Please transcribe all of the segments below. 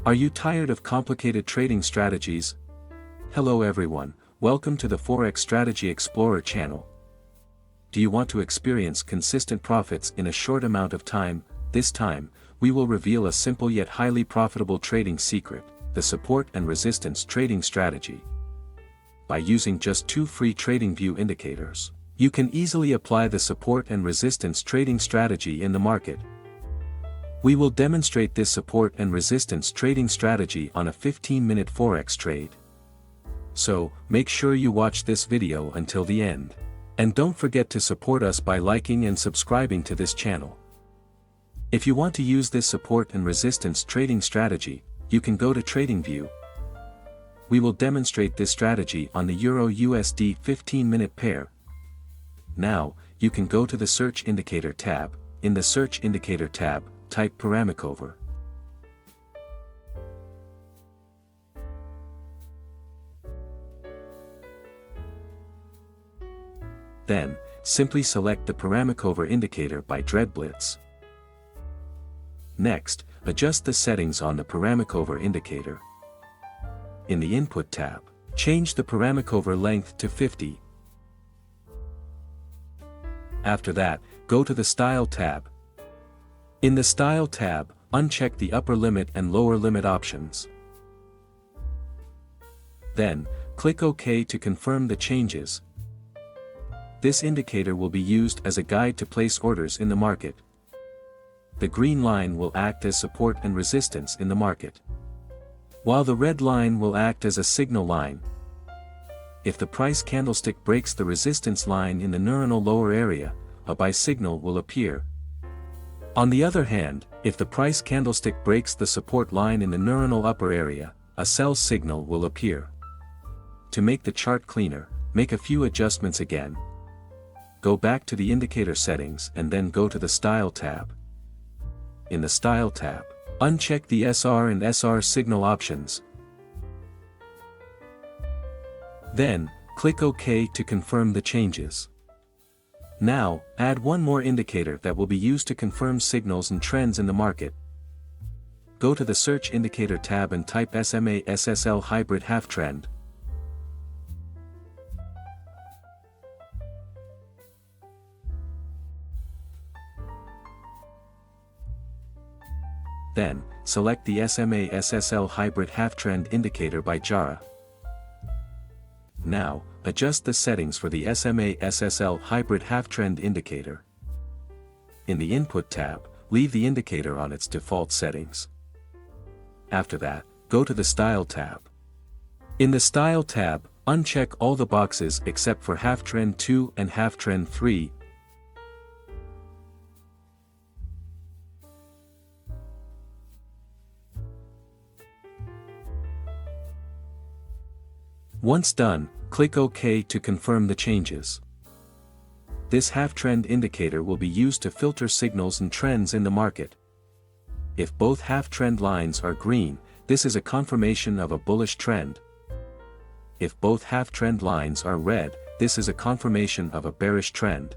Are you tired of complicated trading strategies? Hello everyone, welcome to the Forex Strategy Explorer channel. Do you want to experience consistent profits in a short amount of time? This time, we will reveal a simple yet highly profitable trading secret, the support and resistance trading strategy. By using just two free Tradingview indicators, you can easily apply the support and resistance trading strategy in the market. We will demonstrate this support and resistance trading strategy on a 15-minute Forex trade. So, make sure you watch this video until the end. And don't forget to support us by liking and subscribing to this channel. If you want to use this support and resistance trading strategy, you can go to Tradingview. We will demonstrate this strategy on the Euro-USD 15-minute pair. Now, you can go to the Search Indicator tab. In the Search Indicator tab, type pyramicover. Then, simply select the pyramicover indicator by Dreadblitz. Next, adjust the settings on the pyramicover indicator. In the Input tab, change the pyramicover length to 50. After that, go to the Style tab. In the Style tab, uncheck the upper limit and lower limit options. Then, click OK to confirm the changes. This indicator will be used as a guide to place orders in the market. The green line will act as support and resistance in the market, while the red line will act as a signal line. If the price candlestick breaks the resistance line in the neuronal lower area, a buy signal will appear. On the other hand, if the price candlestick breaks the support line in the neuronal upper area, a sell signal will appear. To make the chart cleaner, make a few adjustments again. Go back to the indicator settings and then go to the Style tab. In the Style tab, uncheck the SR and SR signal options. Then, click OK to confirm the changes. Now, add one more indicator that will be used to confirm signals and trends in the market. Go to the Search Indicator tab and type SMA SSL Hybrid Halftrend. Then, select the SMA SSL Hybrid Halftrend indicator by Xauusd. Now, adjust the settings for the SMA SSL Hybrid Halftrend indicator. In the Input tab, leave the indicator on its default settings. After that, go to the Style tab. In the Style tab, uncheck all the boxes except for Halftrend 2 and Halftrend 3. Once done, click OK to confirm the changes. This half-trend indicator will be used to filter signals and trends in the market. If both half-trend lines are green, this is a confirmation of a bullish trend. If both half-trend lines are red, this is a confirmation of a bearish trend.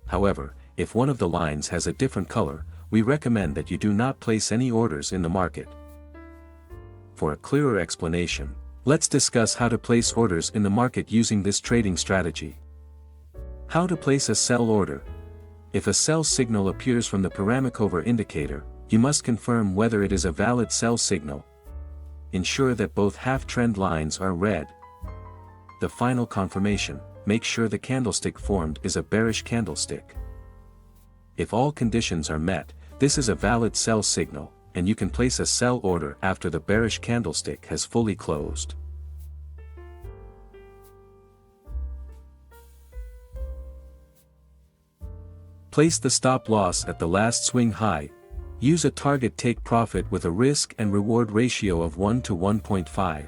However, if one of the lines has a different color, we recommend that you do not place any orders in the market. For a clearer explanation, let's discuss how to place orders in the market using this trading strategy. How to place a sell order. If a sell signal appears from the pyramicover indicator, you must confirm whether it is a valid sell signal. Ensure that both half-trend lines are red. The final confirmation, make sure the candlestick formed is a bearish candlestick. If all conditions are met, this is a valid sell signal, and you can place a sell order after the bearish candlestick has fully closed. Place the stop loss at the last swing high. Use a target take profit with a risk and reward ratio of 1 to 1.5.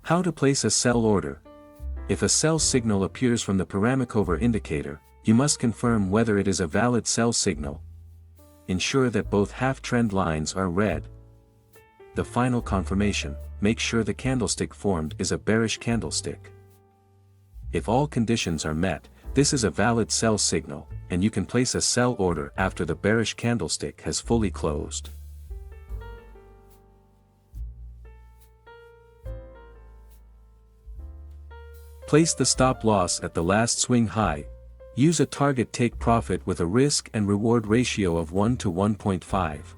How to place a sell order. If a sell signal appears from the pyramicover indicator, you must confirm whether it is a valid sell signal. Ensure that both half-trend lines are red. The final confirmation, make sure the candlestick formed is a bearish candlestick. If all conditions are met, this is a valid sell signal, and you can place a sell order after the bearish candlestick has fully closed. Place the stop loss at the last swing high. Use a target take profit with a risk and reward ratio of 1 to 1.5.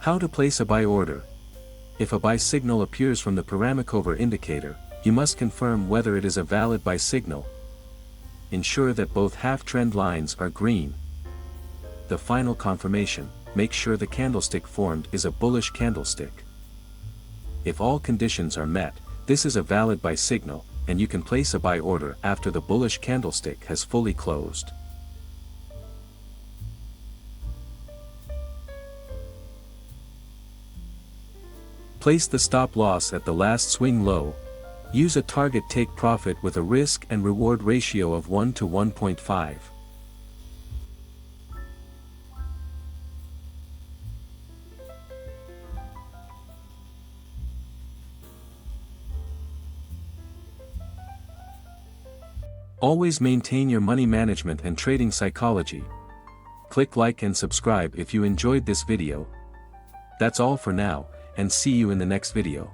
How to place a buy order. If a buy signal appears from the pyramicover indicator, you must confirm whether it is a valid buy signal. Ensure that both half-trend lines are green. The final confirmation, make sure the candlestick formed is a bullish candlestick. If all conditions are met, this is a valid buy signal, and you can place a buy order after the bullish candlestick has fully closed. Place the stop loss at the last swing low. Use a target take profit with a risk and reward ratio of 1 to 1.5. Always maintain your money management and trading psychology. Click like and subscribe if you enjoyed this video. That's all for now, and see you in the next video.